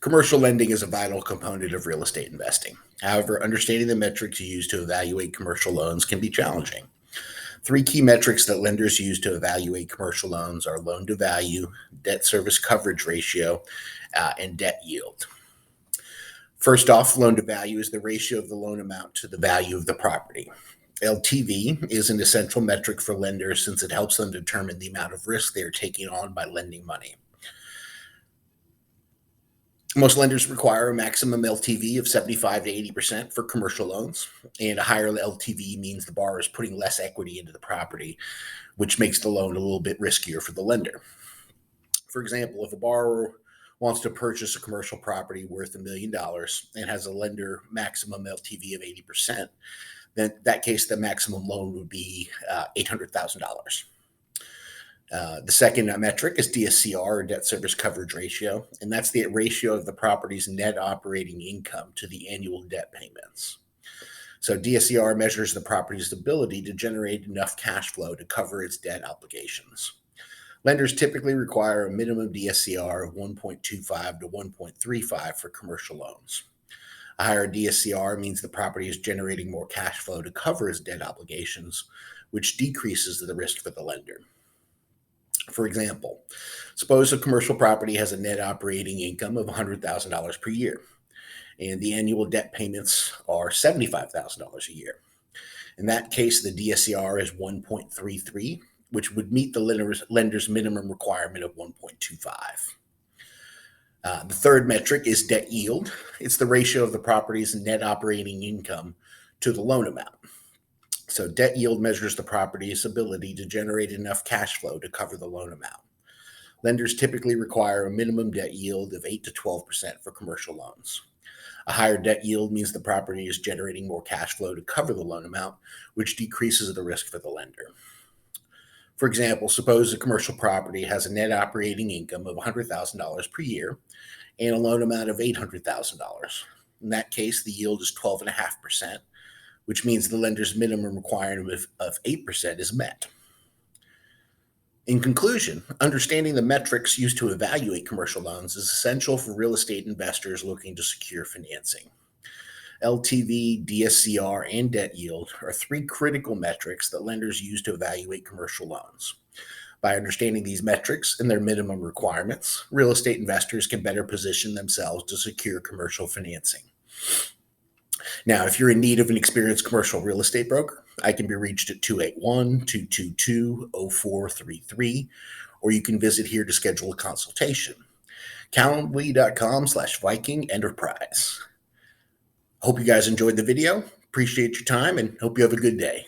Commercial lending is a vital component of real estate investing. However, understanding the metrics used to evaluate commercial loans can be challenging. Three key metrics that lenders use to evaluate commercial loans are loan to value, debt service coverage ratio, and debt yield. First off, loan to value is the ratio of the loan amount to the value of the property. LTV is an essential metric for lenders since it helps them determine the amount of risk they are taking on by lending money. Most lenders require a maximum LTV of 75 to 80% for commercial loans, and a higher LTV means the borrower is putting less equity into the property, which makes the loan a little bit riskier for the lender. For example, if a borrower wants to purchase a commercial property worth $1 million and has a lender maximum LTV of 80%, then in that case, the maximum loan would be $800,000. The second metric is DSCR, or debt service coverage ratio, and that's the ratio of the property's net operating income to the annual debt payments. So DSCR measures the property's ability to generate enough cash flow to cover its debt obligations. Lenders typically require a minimum DSCR of 1.25 to 1.35 for commercial loans. A higher DSCR means the property is generating more cash flow to cover its debt obligations, which decreases the risk for the lender. For example, suppose a commercial property has a net operating income of $100,000 per year, and the annual debt payments are $75,000 a year. In that case, the DSCR is 1.33, which would meet the lender's minimum requirement of 1.25. The third metric is debt yield. It's the ratio of the property's net operating income to the loan amount. So debt yield measures the property's ability to generate enough cash flow to cover the loan amount. Lenders typically require a minimum debt yield of 8 to 12% for commercial loans. A higher debt yield means the property is generating more cash flow to cover the loan amount, which decreases the risk for the lender. For example, suppose a commercial property has a net operating income of $100,000 per year and a loan amount of $800,000. In that case, the yield is 12.5%. Which means the lender's minimum requirement of 8% is met. In conclusion, understanding the metrics used to evaluate commercial loans is essential for real estate investors looking to secure financing. LTV, DSCR, and debt yield are three critical metrics that lenders use to evaluate commercial loans. By understanding these metrics and their minimum requirements, real estate investors can better position themselves to secure commercial financing. Now, if you're in need of an experienced commercial real estate broker, I can be reached at 281-222-0433, or you can visit here to schedule a consultation. Calendly.com/Viking Enterprise. Hope you guys enjoyed the video. Appreciate your time and hope you have a good day.